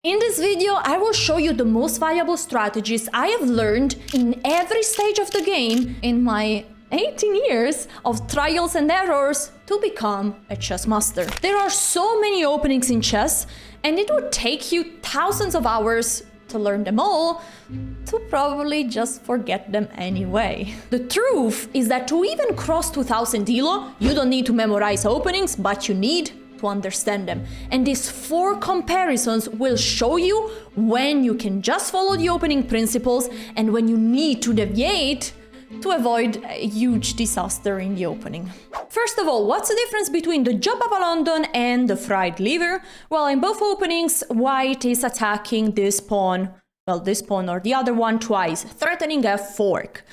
In this video, I will show you the most valuable strategies I have learned in every stage of the game in my 18 years of trials and errors to become a chess master. There are so many openings in chess, and it would take you thousands of hours to learn them all, to probably just forget them anyway. The truth is that to even cross 2000 elo, you don't need to memorize openings, but you need to understand them. And these 4 comparisons will show you when you can just follow the opening principles and when you need to deviate to avoid a huge disaster in the opening. First of all, what's the difference between the Job of London and the fried liver? Well, in both openings, white is attacking this pawn, well, this pawn or the other one twice, threatening a fork.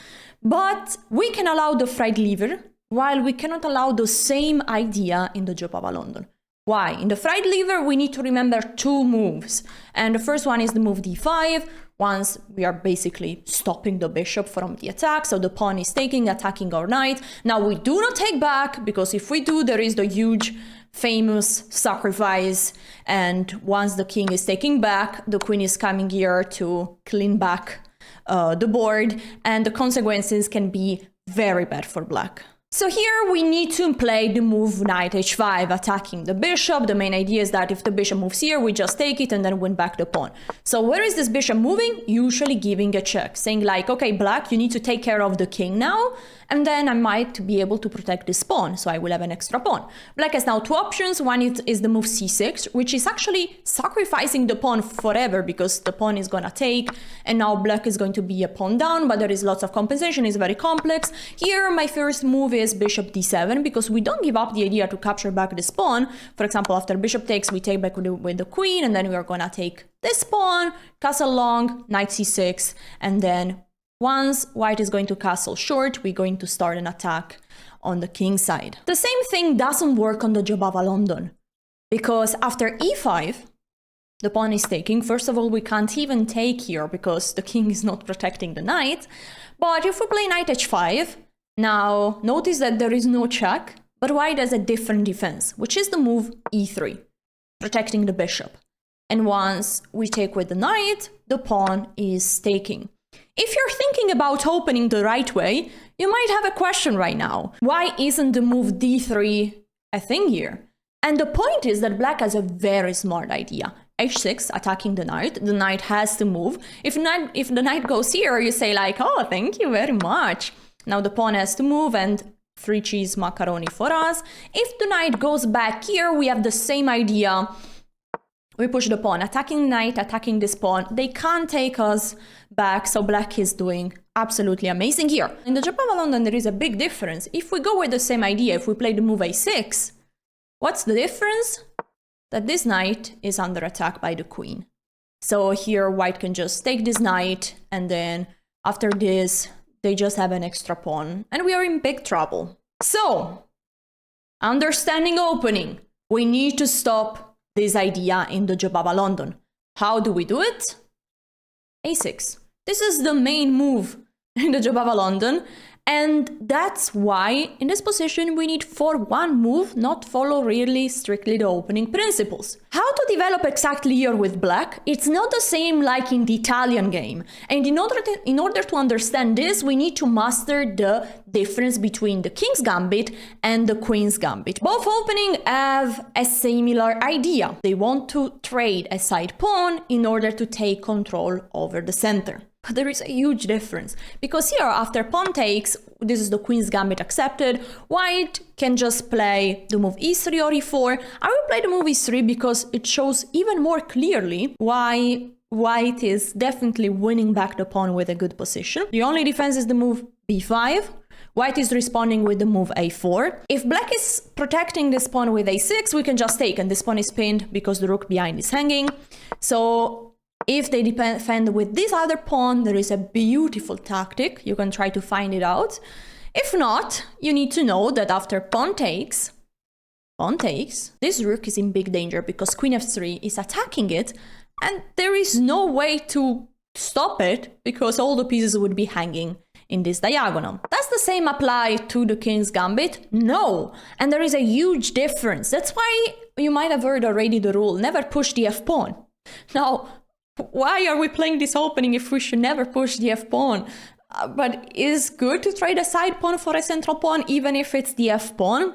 But we can allow the fried liver, while we cannot allow the same idea in the Job of London. Why? In the fried liver, we need to remember 2 moves. And the first one is the move d5. Once we are basically stopping the bishop from the attack, so the pawn is taking, attacking our knight. Now we do not take back, because if we do, there is the huge famous sacrifice. And once the king is taking back, the queen is coming here to clean back the board, and the consequences can be very bad for black. So here we need to play the move knight h5, attacking the bishop. The main idea is that if the bishop moves here, we just take it and then win back the pawn. So where is this bishop moving? Usually giving a check, saying like, okay, black, you need to take care of the king now, and then I might be able to protect this pawn, so I will have an extra pawn. Black has now 2 options. One is the move c6, which is actually sacrificing the pawn forever, because the pawn is gonna take, and now black is going to be a pawn down, but there is lots of compensation, it's very complex. Here, my first move is bishop d7, because we don't give up the idea to capture back this pawn. For example, after bishop takes, we take back with the queen, and then we are gonna take this pawn, castle long, knight c6, and then once white is going to castle short, we're going to start an attack on the king side. The same thing doesn't work on the Job of London, because after e5, the pawn is taking. First of all, we can't even take here because the king is not protecting the knight. But if we play knight h5, now notice that there is no check, but white has a different defense, which is the move e3, protecting the bishop. And once we take with the knight, the pawn is taking. If you're thinking about opening the right way, you might have a question right now. Why isn't the move d3 a thing here? And the point is that black has a very smart idea. h6, attacking the knight has to move. If the knight goes here, you say like, oh, thank you very much. Now the pawn has to move, and 3 cheese macaroni for us. If the knight goes back here, we have the same idea. We push the pawn, attacking knight, attacking this pawn. They can't take us back, so black is doing absolutely amazing here. In the Job of London, there is a big difference. If we go with the same idea, if we play the move a6, what's the difference? That this knight is under attack by the queen. So here white can just take this knight, and then after this, they just have an extra pawn, and we are in big trouble. So, understanding opening, we need to stop this idea in the Job of London. How do we do it? a6. This is the main move in the Job of London, and that's why in this position we need for one move not follow really strictly the opening principles. How to develop exactly here with black? It's not the same like in the Italian game, and in order to understand this, we need to master the difference between the king's gambit and the queen's gambit. Both opening have a similar idea. They want to trade a side pawn in order to take control over the center. But there is a huge difference, because here after pawn takes, this is the queen's gambit accepted, white can just play the move e3 or e4. I will play the move e3 because it shows even more clearly why white is definitely winning back the pawn with a good position. The only defense is the move b5. White is responding with the move a4. If black is protecting this pawn with a6, we can just take, and this pawn is pinned because the rook behind is hanging. So if they defend with this other pawn, there is a beautiful tactic. You can try to find it out. If not, you need to know that after pawn takes, this rook is in big danger because queen f3 is attacking it, and there is no way to stop it because all the pieces would be hanging in this diagonal. Does the same apply to the king's gambit? No, and there is a huge difference. That's why you might have heard already the rule, never push the f-pawn. Now, why are we playing this opening if we should never push the f-pawn? But it's good to trade a side pawn for a central pawn, even if it's the f-pawn.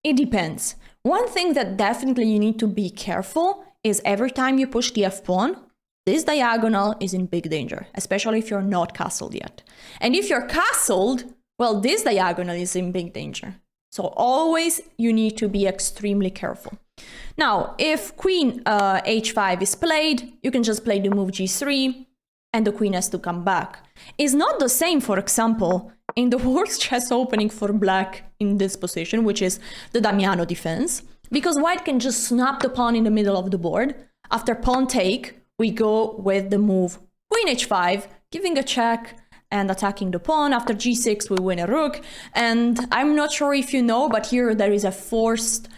It depends. One thing that definitely you need to be careful is every time you push the f-pawn, this diagonal is in big danger, especially if you're not castled yet. And if you're castled, well, this diagonal is in big danger. So always you need to be extremely careful. Now, if queen h5 is played, you can just play the move g3 and the queen has to come back. It's not the same, for example, in the worst chess opening for black in this position, which is the Damiano defense, because white can just snap the pawn in the middle of the board. After pawn take, we go with the move queen h5, giving a check and attacking the pawn. After g6, we win a rook. And I'm not sure if you know, but here there is a forced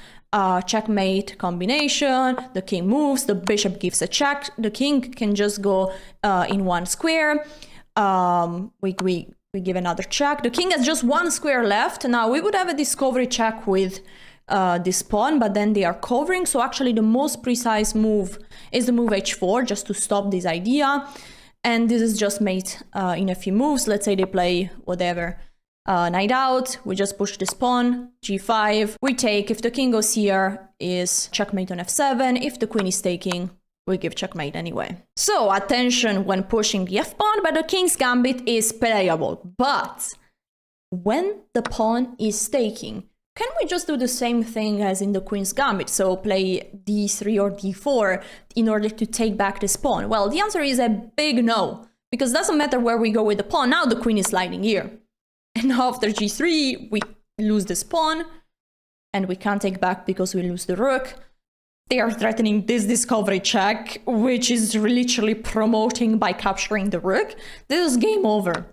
checkmate combination. The king moves, the bishop gives a check. The king can just go in one square. We give another check. The king has just one square left. Now we would have a discovery check with this pawn, but then they are covering. So actually the most precise move is the move h4, just to stop this idea. And this is just made in a few moves. Let's say they play whatever, knight out. We just push this pawn, g5. We take. If the king goes here, is checkmate on f7. If the queen is taking, we give checkmate anyway. So attention when pushing the f-pawn, but the king's gambit is playable. But when the pawn is taking, can we just do the same thing as in the queen's gambit? So play d3 or d4 in order to take back this pawn? Well, the answer is a big no, because it doesn't matter where we go with the pawn. Now the queen is sliding here. And after g3, we lose this pawn, and we can't take back because we lose the rook. They are threatening this discovery check, which is literally promoting by capturing the rook. This is game over.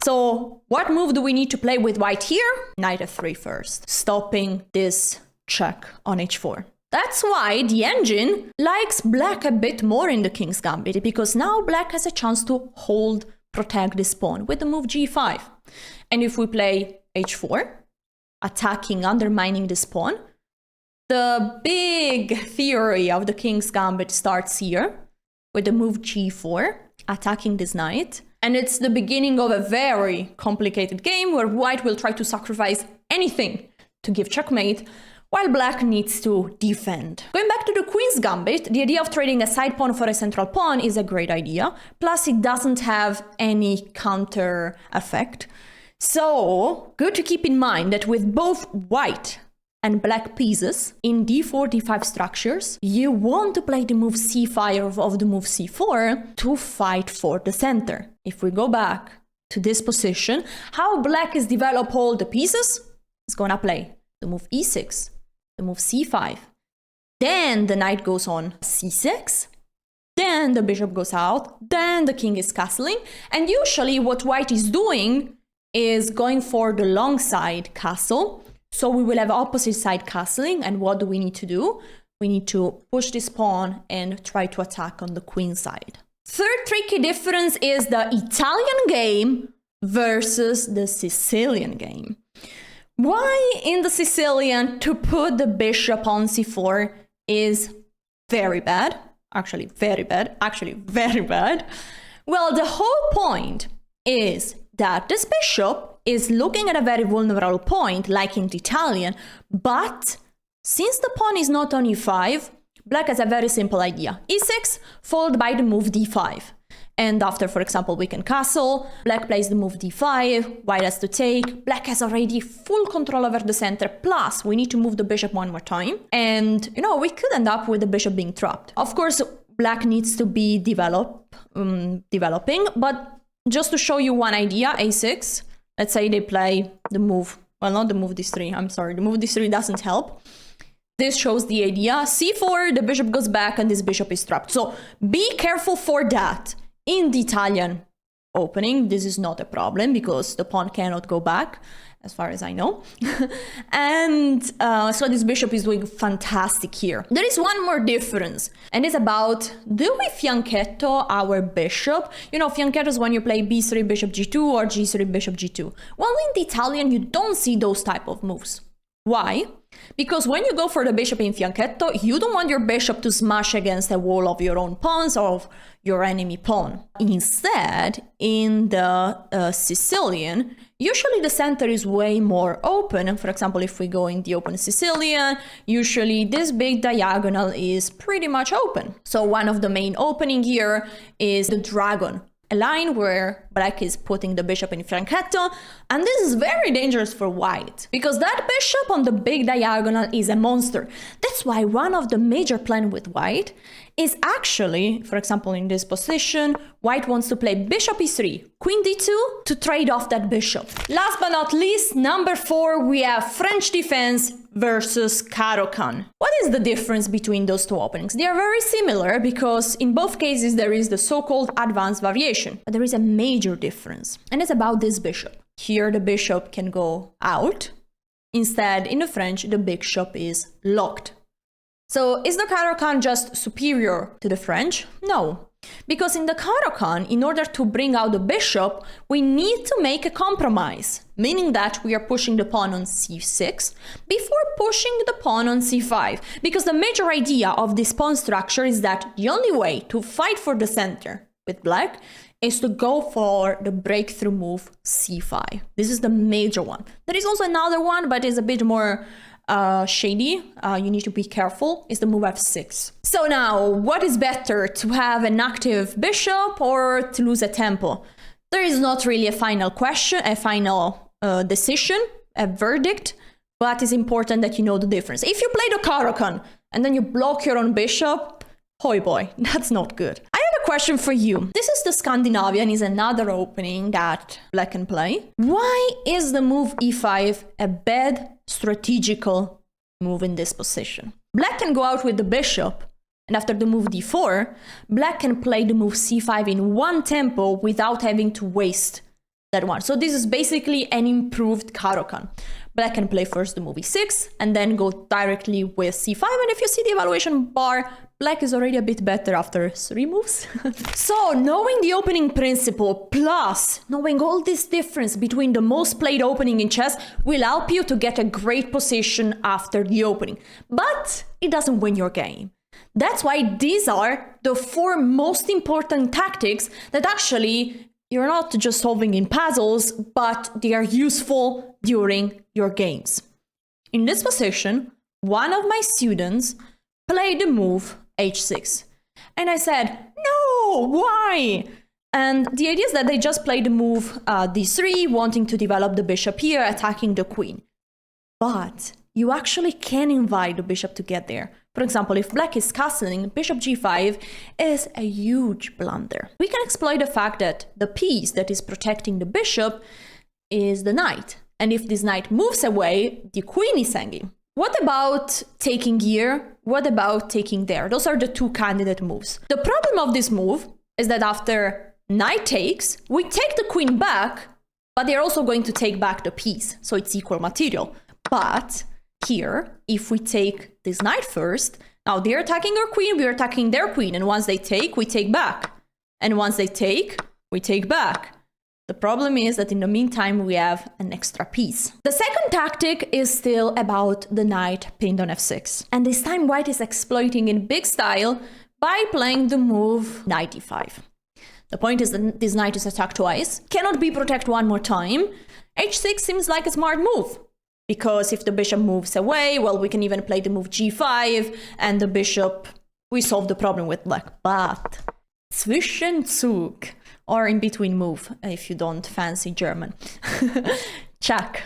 So what move do we need to play with white here? Knight f3 first, stopping this check on h4. That's why the engine likes black a bit more in the king's gambit, because now black has a chance to protect this pawn with the move g5. And if we play h4, attacking, undermining this pawn, the big theory of the king's gambit starts here with the move g4, attacking this knight. And it's the beginning of a very complicated game where white will try to sacrifice anything to give checkmate, while black needs to defend. Going back to the queen's gambit, the idea of trading a side pawn for a central pawn is a great idea. Plus, it doesn't have any counter effect. So, good to keep in mind that with both white and black pieces in d4, d5 structures, you want to play the move c5 of the move c4 to fight for the center. If we go back to this position, how black is develop all the pieces is gonna play the move e6, the move c5, then the knight goes on c6, then the bishop goes out, then the king is castling, and usually what white is doing is going for the long side castle. So we will have opposite side castling, and what do we need to do? We need to push this pawn and try to attack on the queen side. Third tricky difference is the Italian game versus the Sicilian game. Why in the Sicilian to put the bishop on c4 is very bad, actually very bad. Well, the whole point is that this bishop is looking at a very vulnerable point, like in the Italian, but since the pawn is not on e5, black has a very simple idea. e6 followed by the move d5. And after, for example, we can castle, black plays the move d5, white has to take, black has already full control over the center, plus we need to move the bishop one more time, and, you know, we could end up with the bishop being trapped. Of course, black needs to be developing, but just to show you one idea, a6, let's say they play the move, well, not the move d3, I'm sorry, the move d3 doesn't help. This shows the idea, c4, the bishop goes back and this bishop is trapped. So be careful for that. In the Italian opening, this is not a problem because the pawn cannot go back, as far as I know. And so this bishop is doing fantastic here. There is one more difference, and it's about, do we fianchetto our bishop? You know, fianchetto is when you play b3, bishop g2, or g3, bishop g2. Well, in the Italian, you don't see those type of moves. Why? Because when you go for the bishop in fianchetto, you don't want your bishop to smash against a wall of your own pawns or of your enemy pawn. Instead, in the Sicilian, usually the center is way more open. And for example, if we go in the open Sicilian, usually this big diagonal is pretty much open. So one of the main opening here is the dragon, a line where black is putting the bishop in fianchetto, and this is very dangerous for white, because that bishop on the big diagonal is a monster. That's why one of the major plans with white is actually, for example, in this position, white wants to play bishop e3, queen d2 to trade off that bishop. Last but not least, number 4, we have French defense versus Caro-Kann. What is the difference between those two openings? They are very similar because in both cases there is the so-called advanced variation, but there is a major difference, and it's about this bishop. Here the bishop can go out. Instead, in the French, the bishop is locked. So is the Caro-Kann just superior to the French? No. Because in the Caro-Kann, in order to bring out the bishop, we need to make a compromise, meaning that we are pushing the pawn on c6 before pushing the pawn on c5. Because the major idea of this pawn structure is that the only way to fight for the center with black is to go for the breakthrough move c5. This is the major one. There is also another one, but it's a bit more shady. You need to be careful. Is the move f6. So now, what is better, to have an active bishop or to lose a tempo? There is not really a final question, a final decision, a verdict, but it's important that you know the difference. If you play the Caro-Kann and then you block your own bishop, hoi boy, that's not good. I have a question for you. This is the Scandinavian, is another opening that black can play. Why is the move e5 a bad strategical move in this position? Black can go out with the bishop, and after the move d4, black can play the move c5 in one tempo without having to waste that one. So this is basically an improved Caro-Kann. Black can play first the move e6 and then go directly with c5, and if you see the evaluation bar, black is already a bit better after 3 moves. So knowing the opening principle plus knowing all this difference between the most played opening in chess will help you to get a great position after the opening. But it doesn't win your game. That's why these are the 4 most important tactics that actually you're not just solving in puzzles, but they are useful during your games. In this position, one of my students played the move h6. And I said, no, why? And the idea is that they just played the move d3, wanting to develop the bishop here, attacking the queen. But you actually can invite the bishop to get there. For example, if black is castling, bishop g5 is a huge blunder. We can exploit the fact that the piece that is protecting the bishop is the knight. And if this knight moves away, the queen is hanging. What about taking here? What about taking there? Those are the 2 candidate moves. The problem of this move is that after knight takes, we take the queen back, but they're also going to take back the piece. So it's equal material. But here, if we take this knight first, now they're attacking our queen, we're attacking their queen. And once they take, we take back. And once they take, we take back. The problem is that in the meantime, we have an extra piece. The second tactic is still about the knight pinned on f6. And this time white is exploiting in big style by playing the move knight e5. The point is that this knight is attacked twice, cannot be protected one more time. h6 seems like a smart move. Because if the bishop moves away, well, we can even play the move g5, and the bishop, we solve the problem with black. But Zwischenzug, or in between move, if you don't fancy German. Check.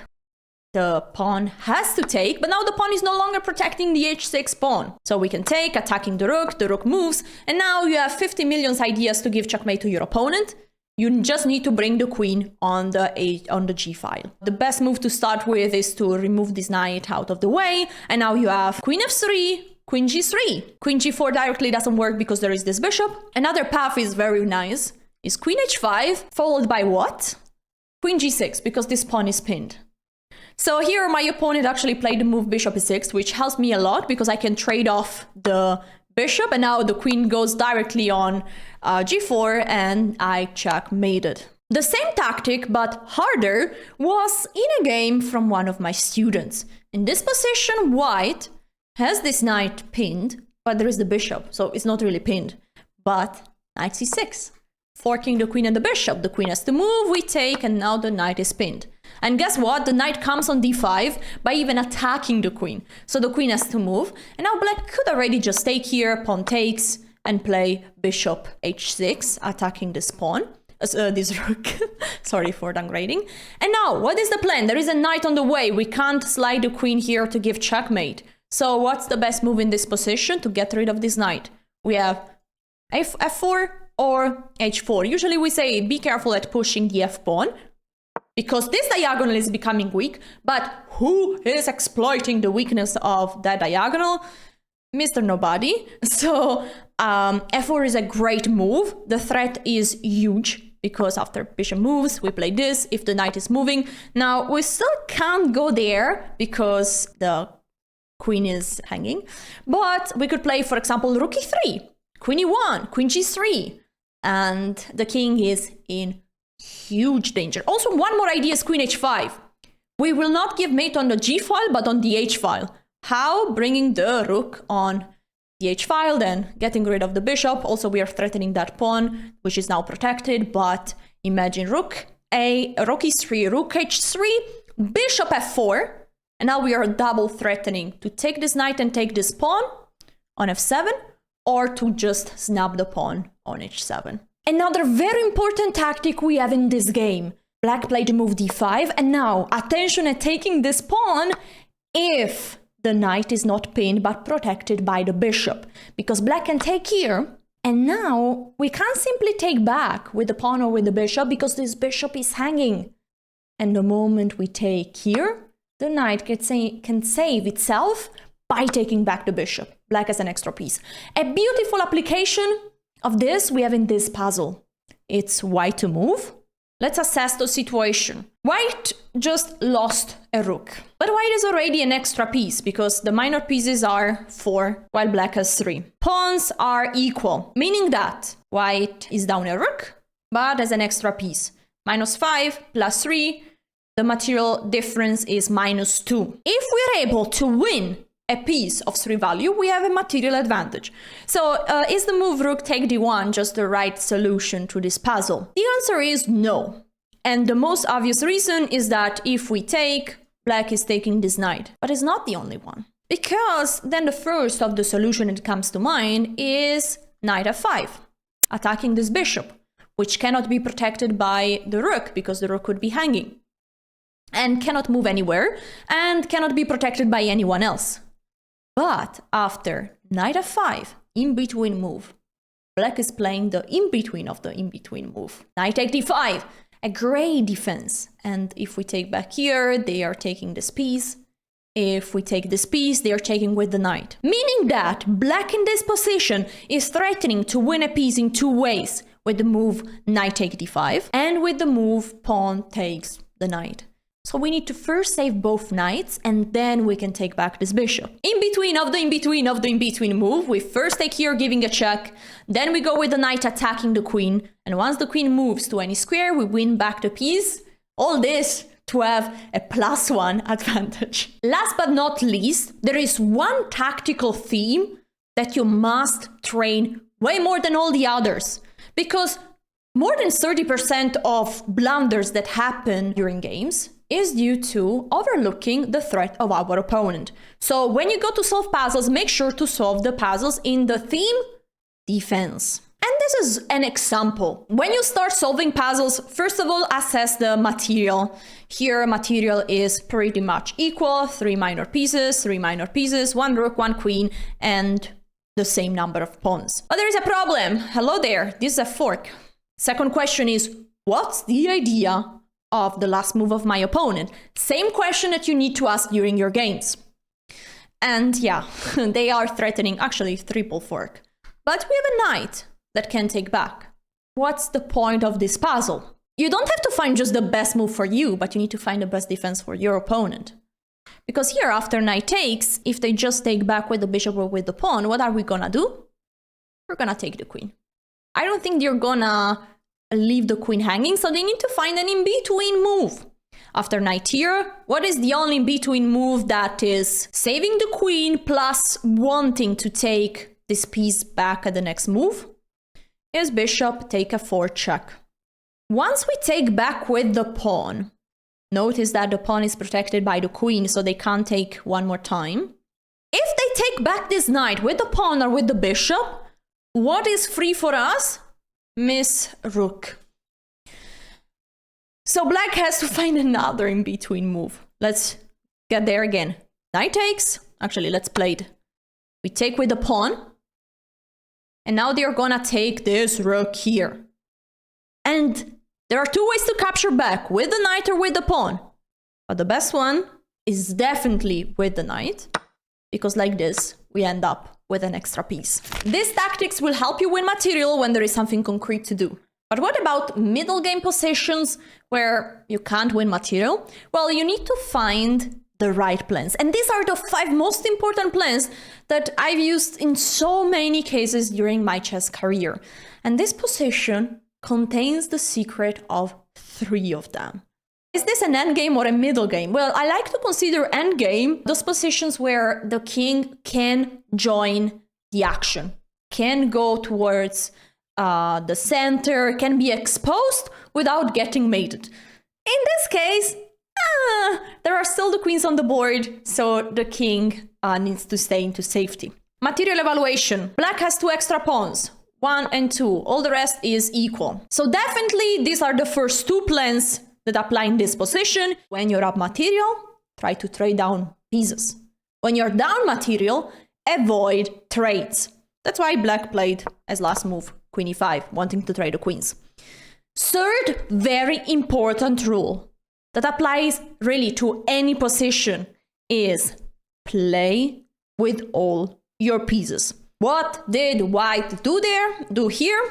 The pawn has to take, but now the pawn is no longer protecting the h6 pawn. So we can take, attacking the rook moves, and now you have 50 million ideas to give checkmate to your opponent. You just need to bring the queen on the g file. The best move to start with is to remove this knight out of the way, and now you have queen f3, queen g3. Queen g4 directly doesn't work because there is this bishop. Another path is very nice, is queen h5, followed by what? Queen g6, because this pawn is pinned. So here my opponent actually played the move bishop e6, which helps me a lot because I can trade off the bishop, and now the queen goes directly on g4 and I checkmated. The same tactic, but harder, was in a game from one of my students. In this position, white has this knight pinned, but there is the bishop, so it's not really pinned. But knight c6, forking the queen and the bishop. The queen has to move, we take, and now the knight is pinned. And guess what? The knight comes on d5 by even attacking the queen. So the queen has to move, and now black could already just take here, pawn takes, and play bishop h6, attacking this pawn. This rook. Sorry for downgrading. And now, what is the plan? There is a knight on the way. We can't slide the queen here to give checkmate. So what's the best move in this position to get rid of this knight? We have f4 or h4. Usually we say be careful at pushing the f-pawn, because this diagonal is becoming weak. But who is exploiting the weakness of that diagonal? Mr. Nobody. So f4 is a great move. The threat is huge, because after bishop moves, we play this, if the knight is moving. Now, we still can't go there, because the queen is hanging. But we could play, for example, rook e3, queen e1, queen g3. And the king is in huge danger. Also, one more idea is queen h5. We will not give mate on the g file, but on the h file. How? Bringing the rook on the h file, then getting rid of the bishop. Also, we are threatening that pawn, which is now protected. But imagine rook e3, rook h3, bishop f4. And now we are double threatening to take this knight and take this pawn on f7, or to just snap the pawn on h7. Another very important tactic we have in this game. Black played move d5, and now attention at taking this pawn if the knight is not pinned but protected by the bishop, because black can take here, and now we can't simply take back with the pawn or with the bishop, because this bishop is hanging. And the moment we take here, the knight can save itself by taking back the bishop. Black has an extra piece. A beautiful application of this we have in this puzzle. It's white to move. Let's assess the situation. White just lost a rook, but white is already an extra piece, because the minor pieces are 4, while black has 3. Pawns are equal, meaning that white is down a rook, but as an extra piece. -5 plus 3, the material difference is -2. If we're able to win a piece of 3 value, we have a material advantage. So is the move rook take d1 just the right solution to this puzzle? The answer is no. And the most obvious reason is that if we take, black is taking this knight. But it's not the only one. Because then the first of the solution that comes to mind is knight f5, attacking this bishop, which cannot be protected by the rook, because the rook would be hanging, and cannot move anywhere, and cannot be protected by anyone else. But after knight f5, in-between move, black is playing the in-between of the in-between move. Knight take d5, a great defense. And if we take back here, they are taking this piece. If we take this piece, they are taking with the knight. Meaning that black in this position is threatening to win a piece in 2 ways, with the move knight take d5, and with the move pawn takes the knight. So we need to first save both knights, and then we can take back this bishop. In between of the in-between of the in-between move, we first take here, giving a check. Then we go with the knight attacking the queen. And once the queen moves to any square, we win back the piece. All this to have a +1 advantage. Last but not least, there is one tactical theme that you must train way more than all the others. Because more than 30% of blunders that happen during games is due to overlooking the threat of our opponent. So when you go to solve puzzles, make sure to solve the puzzles in the theme defense. And this is an example. When you start solving puzzles, first of all, assess the material. Here, material is pretty much equal. 3 minor pieces, 1 rook, 1 queen, and the same number of pawns. But there is a problem. Hello there, this is a fork. Second question is, what's the idea of the last move of my opponent? Same question that you need to ask during your games. And yeah, they are threatening actually triple fork. But we have a knight that can take back. What's the point of this puzzle? You don't have to find just the best move for you, but you need to find the best defense for your opponent. Because here, after knight takes, if they just take back with the bishop or with the pawn, what are we gonna do? We're gonna take the queen. I don't think you're gonna leave the queen hanging, so they need to find an in-between move. After knight here, what is the only in-between move that is saving the queen plus wanting to take this piece back at the next move? Is bishop take a 4 check. Once we take back with the pawn, notice that the pawn is protected by the queen, so they can't take one more time. If they take back this knight with the pawn or with the bishop, what is free for us? Miss Rook. So black has to find another in-between move. Let's get there again. Knight takes. Actually, let's play it. We take with the pawn. And now they're gonna take this rook here. And there are 2 ways to capture back, with the knight or with the pawn. But the best one is definitely with the knight, because like this, we end up with an extra piece. These tactics will help you win material when there is something concrete to do. But what about middle game positions where you can't win material? Well, you need to find the right plans. And these are the 5 most important plans that I've used in so many cases during my chess career. And this position contains the secret of 3 of them. Is this an endgame or a middle game? Well, I like to consider endgame those positions where the king can join the action, can go towards the center, can be exposed without getting mated. In this case, there are still the queens on the board, so the king needs to stay into safety. Material evaluation. Black has 2 extra pawns, 1 and 2. All the rest is equal. So definitely these are the first 2 plans that apply in this position. When you're up material, try to trade down pieces. When you're down material, avoid trades. That's why black played as last move queen e5, wanting to trade the queens. Third very important rule that applies really to any position is play with all your pieces. What did white do here?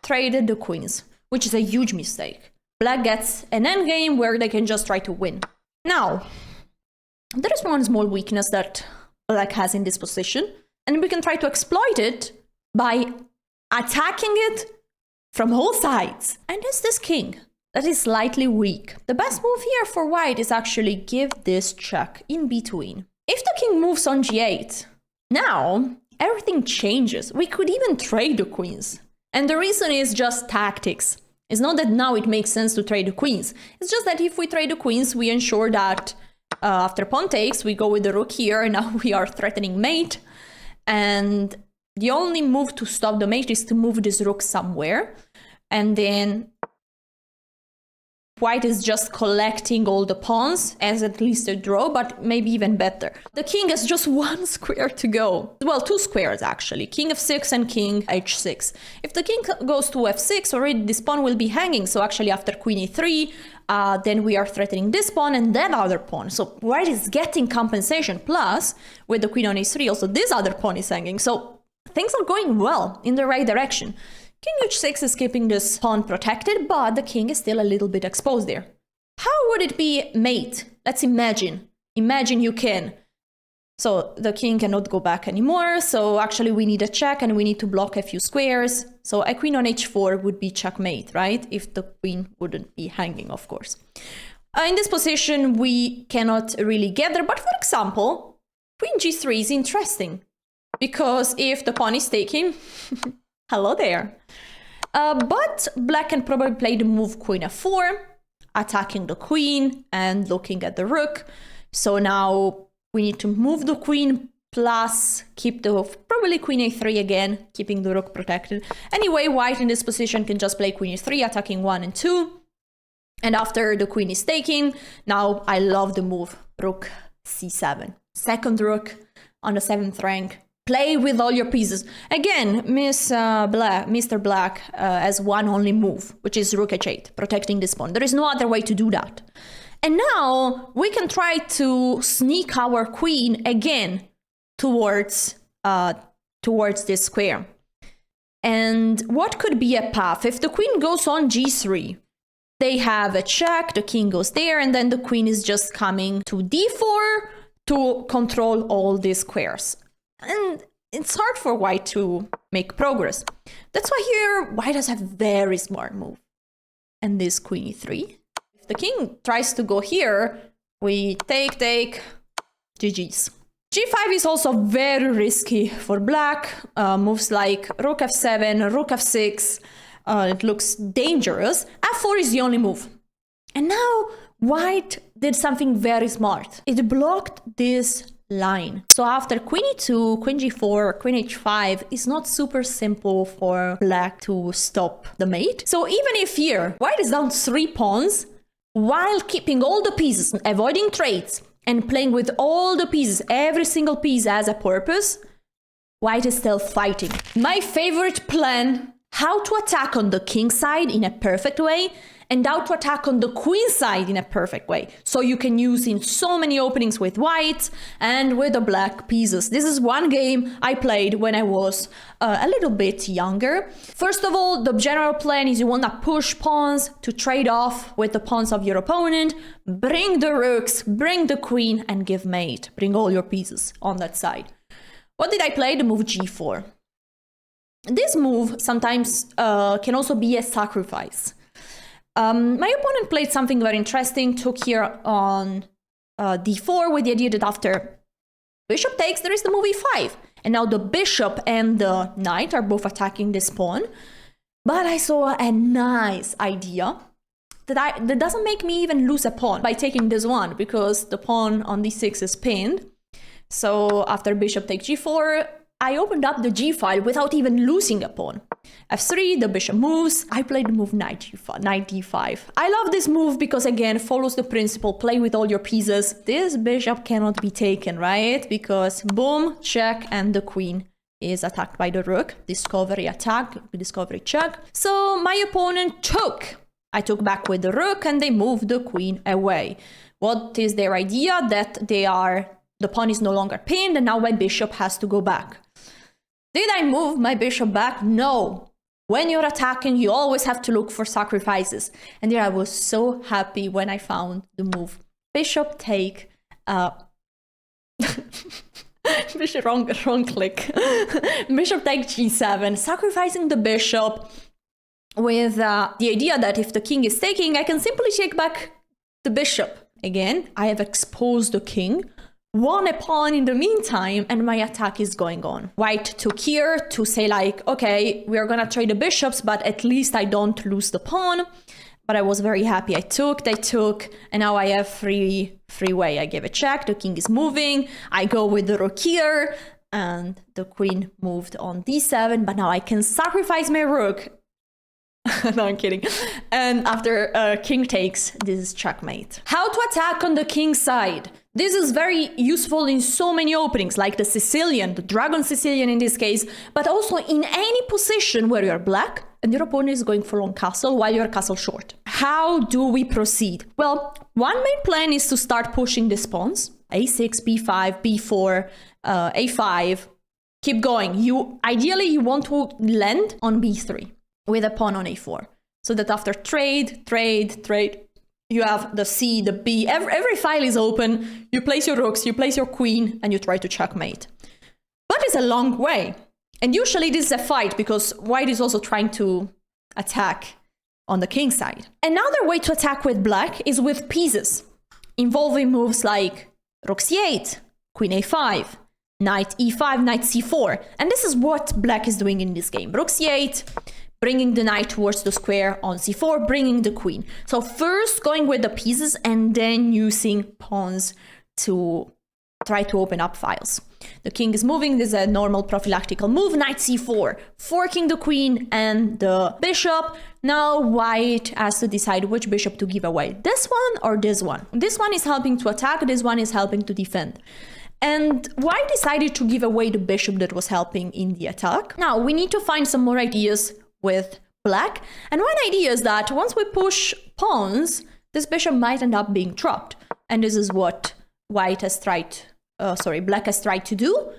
Traded the queens, which is a huge mistake. Black gets an endgame where they can just try to win. Now, there is one small weakness that black has in this position, and we can try to exploit it by attacking it from all sides. And it's this king that is slightly weak. The best move here for white is actually give this check in between. If the king moves on g8, now everything changes. We could even trade the queens. And the reason is just tactics. It's not that now it makes sense to trade the queens. It's just that if we trade the queens, we ensure that after pawn takes, we go with the rook here, and now we are threatening mate. And the only move to stop the mate is to move this rook somewhere. And then white is just collecting all the pawns as at least a draw, but maybe even better. The king has just 1 square to go. Well, 2 squares actually, king f6 and king h6. If the king goes to f6, already this pawn will be hanging. So actually after queen e3, then we are threatening this pawn and that other pawn. So white is getting compensation. Plus, with the queen on h3, also this other pawn is hanging. So things are going well in the right direction. King h6 is keeping this pawn protected, but the king is still a little bit exposed there. How would it be mate? Let's imagine. Imagine you can. So the king cannot go back anymore, so actually we need a check and we need to block a few squares. So a queen on h4 would be checkmate, right? If the queen wouldn't be hanging, of course. In this position, we cannot really get there, but for example, queen g3 is interesting. Because if the pawn is taken, hello there. But black can probably play the move queen f4, attacking the queen and looking at the rook. So now we need to move the queen plus keep the probably queen a3 again, keeping the rook protected. Anyway, white in this position can just play queen e3, attacking 1 and 2. And after the queen is taken, now I love the move rook c7. Second rook on the 7th rank. Play with all your pieces. Again, Mr. Black has one only move, which is rook h8, protecting this pawn. There is no other way to do that. And now we can try to sneak our queen again towards this square. And what could be a path? If the queen goes on g3, they have a check, the king goes there, and then the queen is just coming to d4 to control all these squares. And it's hard for white to make progress. That's why here white has a very smart move. and this queen e3. If the king tries to go here, we take, GG's. G5 is also very risky for black. Moves like rook f7, rook f6. It looks dangerous. f4 is the only move. And now white did something very smart. It blocked this line. So after queen e2, queen g4, queen h5, it's not super simple for black to stop the mate. So even if here white is down 3 pawns, while keeping all the pieces, avoiding trades, and playing with all the pieces, every single piece has a purpose, white is still fighting. My favorite plan, how to attack on the king side in a perfect way, and how to attack on the queen side in a perfect way. So you can use in so many openings with white and with the black pieces. This is one game I played when I was a little bit younger. First of all, the general plan is you want to push pawns to trade off with the pawns of your opponent, bring the rooks, bring the queen, and give mate. Bring all your pieces on that side. What did I play? The move g4. This move sometimes can also be a sacrifice. My opponent played something very interesting, took here on d4 with the idea that after bishop takes, there is the move e5. And now the bishop and the knight are both attacking this pawn. But I saw a nice idea that doesn't make me even lose a pawn by taking this one, because the pawn on d6 is pinned. So after bishop takes g4, I opened up the g file without even losing a pawn. f3, the bishop moves. I played the move knight d5. I love this move because, again, follows the principle, play with all your pieces. This bishop cannot be taken, right? Because boom, check, and the queen is attacked by the rook. Discovery attack, discovery check. So my opponent took. I took back with the rook and they moved the queen away. What is their idea? That the pawn is no longer pinned and now my bishop has to go back. Did I move my bishop back? No. When you're attacking, you always have to look for sacrifices. And there I was so happy when I found the move. Bishop take... bishop, wrong click. Bishop take g7, sacrificing the bishop with the idea that if the king is taking, I can simply take back the bishop. Again, I have exposed the king, won a pawn in the meantime, and my attack is going on. White took here to say like, okay, we are gonna trade the bishops, but at least I don't lose the pawn. But I was very happy I took, they took, and now I have free way. I give a check, the king is moving, I go with the rook here, and the queen moved on d7, but now I can sacrifice my rook. No, I'm kidding. And after king takes, this is checkmate. How to attack on the king side. This is very useful in so many openings, like the Sicilian, the Dragon Sicilian in this case, but also in any position where you're black and your opponent is going for long castle while you're castle short. How do we proceed? Well, one main plan is to start pushing these pawns. a6, b5, b4, a5. Keep going. Ideally, you want to land on b3 with a pawn on a4, so that after trade, you have the C, the B, every file is open, you place your rooks, you place your queen, and you try to checkmate. But it's a long way. And usually this is a fight, because white is also trying to attack on the king side. Another way to attack with black is with pieces, involving moves like rook c8, queen a5, knight e5, knight c4. And this is what black is doing in this game. Rook c8, bringing the knight towards the square on c4, bringing the queen. So first going with the pieces and then using pawns to try to open up files. The king is moving. This is a normal prophylactical move. Knight c4, forking the queen and the bishop. Now white has to decide which bishop to give away. This one or this one? This one is helping to attack. This one is helping to defend. And white decided to give away the bishop that was helping in the attack. Now we need to find some more ideas with black, and one idea is that once we push pawns, this bishop might end up being trapped, and this is what black has tried to do.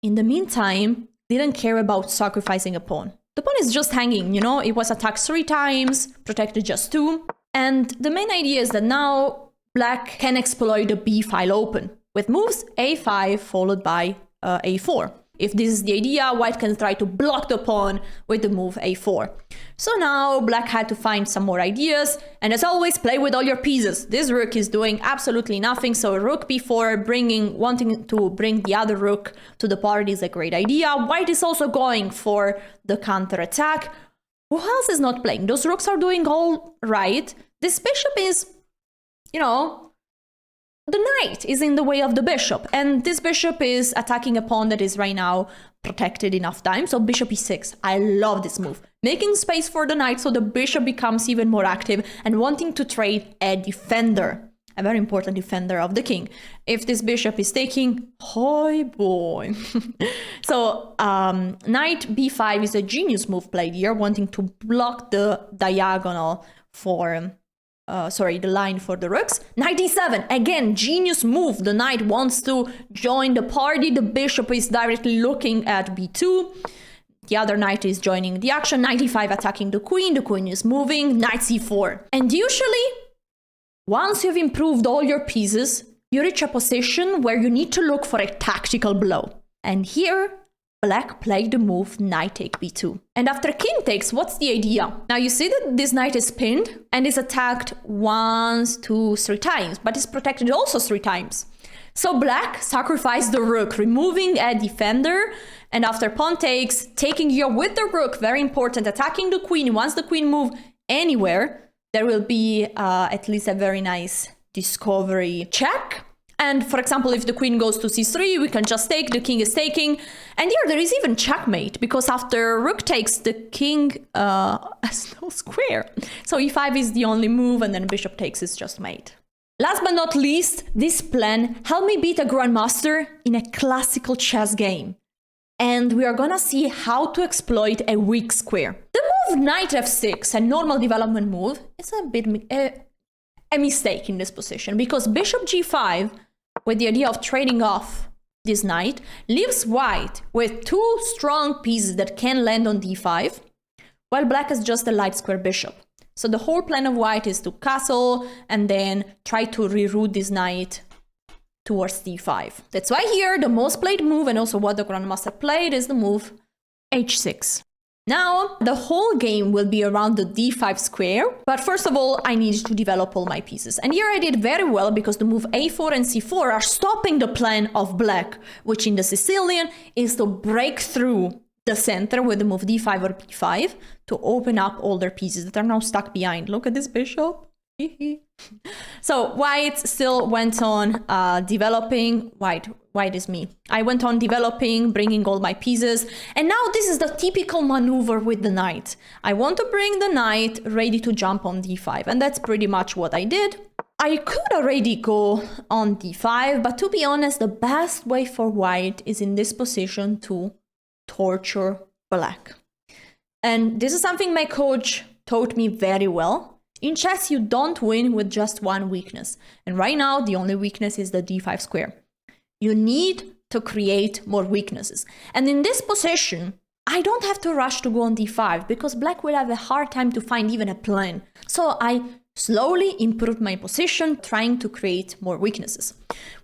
In the meantime, didn't care about sacrificing a pawn. The pawn is just hanging, you know, it was attacked 3 times, protected just 2, and the main idea is that now black can exploit the b file open with moves a5 followed by a4. If this is the idea, white can try to block the pawn with the move a4. So now black had to find some more ideas, and as always, play with all your pieces. This rook is doing absolutely nothing, so rook b4, wanting to bring the other rook to the party is a great idea. White is also going for the counter attack. Who else is not playing? Those rooks are doing all right. This bishop is, you know, the knight is in the way of the bishop, and this bishop is attacking a pawn that is right now protected enough time. So bishop e6. I love this move. Making space for the knight so the bishop becomes even more active and wanting to trade a defender. A very important defender of the king. If this bishop is taking, oh boy. So knight b5 is a genius move played here, wanting to block the diagonal for the line for the rooks. Knight e7, again, genius move. The knight wants to join the party. The bishop is directly looking at b2. The other knight is joining the action. Knight e5 attacking the queen. The queen is moving. Knight c4. And usually, once you've improved all your pieces, you reach a position where you need to look for a tactical blow. And here, black played the move knight take b2. And after king takes, what's the idea? Now you see that this knight is pinned and is attacked 1, 2, 3 times, but is protected also 3 times. So black sacrificed the rook, removing a defender, and after pawn takes, taking here with the rook, very important, attacking the queen. Once the queen moves anywhere, there will be at least a very nice discovery check. And for example, if the queen goes to c3, we can just take, the king is taking. And here there is even checkmate, because after rook takes, the king has no square. So e5 is the only move, and then bishop takes is just mate. Last but not least, this plan helped me beat a grandmaster in a classical chess game. And we are gonna see how to exploit a weak square. The move knight f6, a normal development move, is a bit a mistake in this position, because bishop g5, with the idea of trading off this knight, leaves white with 2 strong pieces that can land on d5, while black has just a light square bishop. So the whole plan of white is to castle and then try to reroute this knight towards d5. That's why here the most played move, and also what the grandmaster played, is the move h6. Now, the whole game will be around the d5 square, but first of all, I need to develop all my pieces. And here I did very well, because the move a4 and c4 are stopping the plan of black, which in the Sicilian is to break through the center with the move d5 or b5 to open up all their pieces that are now stuck behind. Look at this bishop. So white still went on developing. White is me. I went on developing, bringing all my pieces, and now this is the typical maneuver with the knight. I want to bring the knight ready to jump on d5, and that's pretty much what I did. I could already go on d5, but to be honest, the best way for white is in this position to torture black. And this is something my coach taught me very well. In chess, you don't win with just one weakness. And right now, the only weakness is the d5 square. You need to create more weaknesses. And in this position, I don't have to rush to go on d5, because black will have a hard time to find even a plan. So I slowly improved my position, trying to create more weaknesses.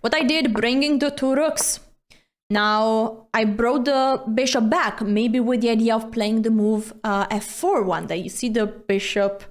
What I did, bringing the 2 rooks. Now, I brought the bishop back, maybe with the idea of playing the move f4 one day. You see the bishop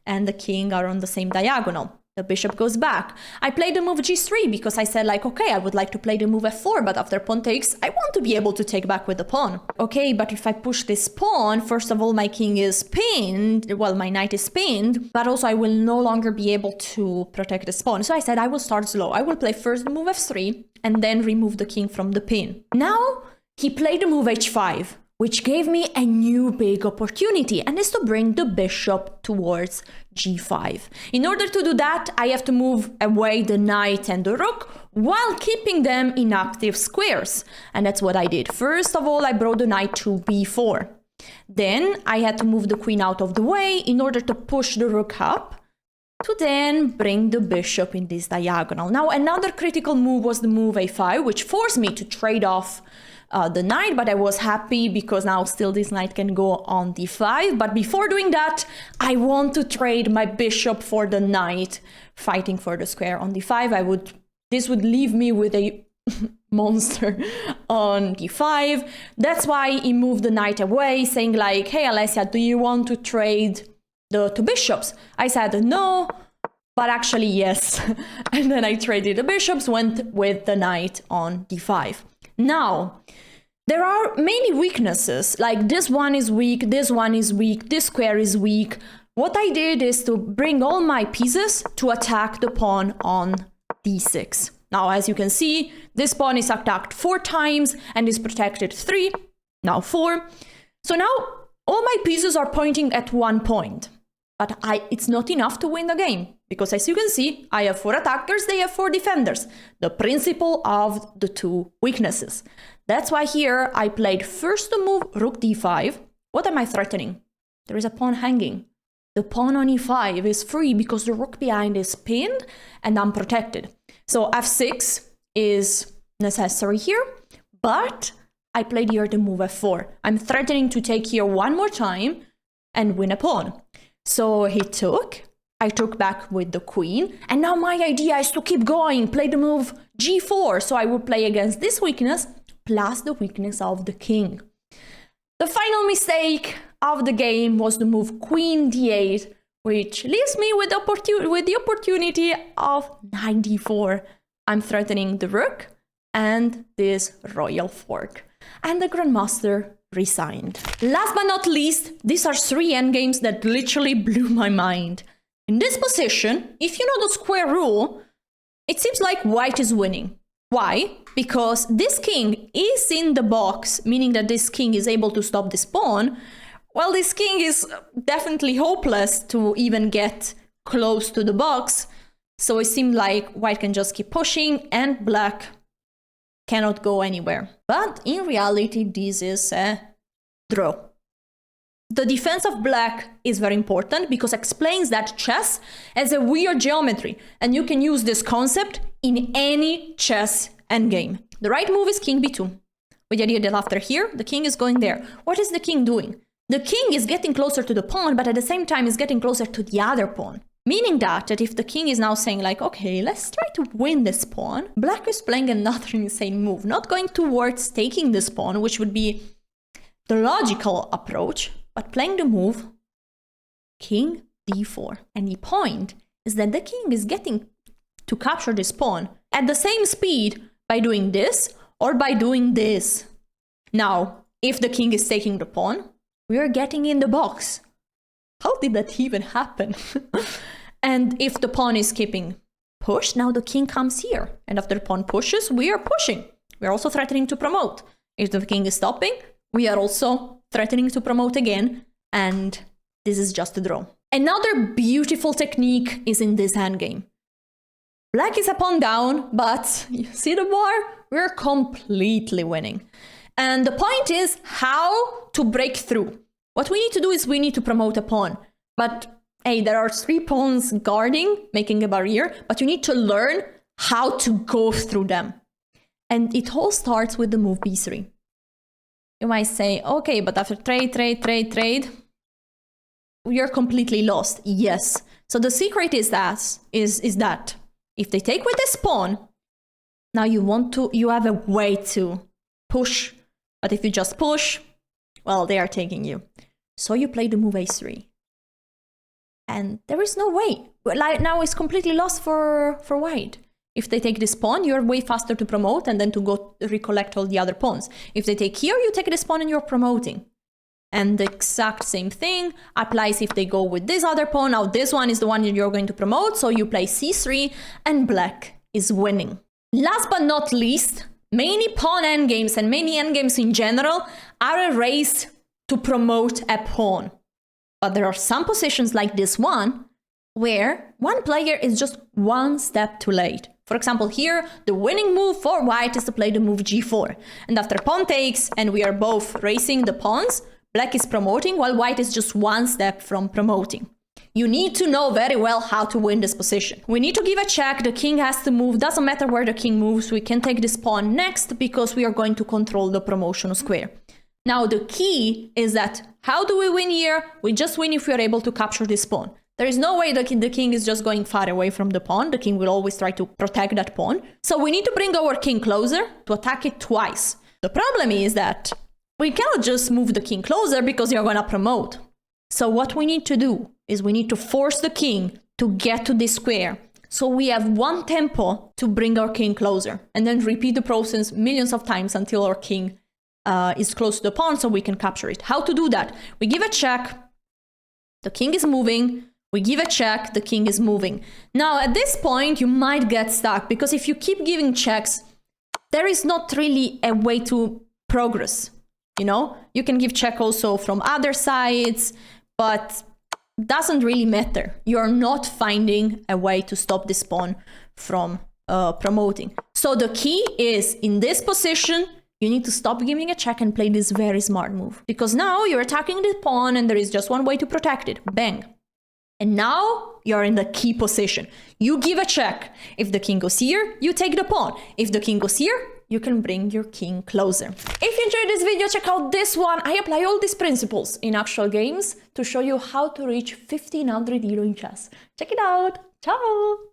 and the king are on the same diagonal. The bishop goes back. I played the move g3 because I said, like, okay, I would like to play the move f4, but after pawn takes, I want to be able to take back with the pawn. Okay, but if I push this pawn, first of all, my king is pinned. Well, my knight is pinned, but also I will no longer be able to protect this pawn. So I said, I will start slow. I will play first the move f3 and then remove the king from the pin. Now, he played the move h5, which gave me a new big opportunity, and is to bring the bishop towards g5. In order to do that, I have to move away the knight and the rook while keeping them in active squares. And that's what I did. First of all, I brought the knight to b4. Then I had to move the queen out of the way in order to push the rook up, to then bring the bishop in this diagonal. Now, another critical move was the move a5, which forced me to trade off the knight, but I was happy because now still this knight can go on d5. But before doing that, I want to trade my bishop for the knight, fighting for the square on d5. This would leave me with a monster on d5. That's why he moved the knight away, saying like, hey Alessia, do you want to trade the two bishops? I said no, but actually yes. And then I traded the bishops, went with the knight on d5. Now, there are many weaknesses, like this one is weak, this one is weak, this square is weak. What I did is to bring all my pieces to attack the pawn on d6. Now, as you can see, this pawn is attacked 4 times and is protected 3, now 4. So now all my pieces are pointing at one point, but it's not enough to win the game. Because as you can see, I have 4 attackers, they have 4 defenders. The principle of the 2 weaknesses. That's why here I played first the move rook d5. What am I threatening? There is a pawn hanging. The pawn on e5 is free because the rook behind is pinned and unprotected. So f6 is necessary here, but I played here the move f4. I'm threatening to take here one more time and win a pawn. So he took. I took back with the queen, and now my idea is to keep going, play the move g4, so I would play against this weakness, plus the weakness of the king. The final mistake of the game was the move queen d8, which leaves me with the opportunity of knight d4. I'm threatening the rook and this royal fork. And the grandmaster resigned. Last but not least, these are 3 endgames that literally blew my mind. In this position, if you know the square rule, it seems like white is winning. Why? Because this king is in the box, meaning that this king is able to stop this pawn, while this king is definitely hopeless to even get close to the box. So it seemed like white can just keep pushing and black cannot go anywhere. But in reality, this is a draw. The defense of black is very important because it explains that chess has a weird geometry, and you can use this concept in any chess endgame. The right move is king b2, with the idea that after here, the king is going there. What is the king doing? The king is getting closer to the pawn, but at the same time is getting closer to the other pawn. Meaning that if the king is now saying like, okay, let's try to win this pawn, black is playing another insane move, not going towards taking this pawn, which would be the logical approach, but playing the move king d4. And the point is that the king is getting to capture this pawn at the same speed by doing this or by doing this. Now, if the king is taking the pawn, we are getting in the box. How did that even happen? And if the pawn is keeping pushed, now the king comes here. And after the pawn pushes, we are pushing. We are also threatening to promote. If the king is stopping, we are also threatening to promote again, and this is just a draw. Another beautiful technique is in this endgame. Black is a pawn down, but you see the bar? We're completely winning. And the point is how to break through. What we need to do is we need to promote a pawn. But hey, there are 3 pawns guarding, making a barrier, but you need to learn how to go through them. And it all starts with the move b3. You might say, okay, but after trade, you're completely lost. Yes. So the secret is that if they take with this pawn, now you have a way to push. But if you just push, well, they are taking you. So you play the move a3. And there is no way. Like now it's completely lost for white. If they take this pawn, you're way faster to promote and then to go recollect all the other pawns. If they take here, you take this pawn and you're promoting. And the exact same thing applies if they go with this other pawn. Now this one is the one that you're going to promote, so you play c3 and black is winning. Last but not least, many pawn endgames and many endgames in general are a race to promote a pawn. But there are some positions like this one where one player is just one step too late. For example, here, the winning move for white is to play the move g4. And after pawn takes, and we are both racing the pawns, black is promoting while white is just one step from promoting. You need to know very well how to win this position. We need to give a check, the king has to move, doesn't matter where the king moves, we can take this pawn next because we are going to control the promotion square. Now the key is that how do we win here? We just win if we are able to capture this pawn. There is no way the king is just going far away from the pawn. The king will always try to protect that pawn. So we need to bring our king closer to attack it twice. The problem is that we cannot just move the king closer because you're going to promote. So what we need to do is we need to force the king to get to this square. So we have one tempo to bring our king closer, and then repeat the process millions of times until our king is close to the pawn so we can capture it. How to do that? We give a check, the king is moving, we give a check, the king is moving. Now at this point you might get stuck, because if you keep giving checks, there is not really a way to progress, you know? You can give check also from other sides, but doesn't really matter. You're not finding a way to stop this pawn from promoting. So the key is, in this position, you need to stop giving a check and play this very smart move. Because now you're attacking the pawn and there is just one way to protect it. Bang. And now you're in the key position. You give a check. If the king goes here, you take the pawn. If the king goes here, you can bring your king closer. If you enjoyed this video, check out this one. I apply all these principles in actual games to show you how to reach 1500 euro in chess. Check it out. Ciao!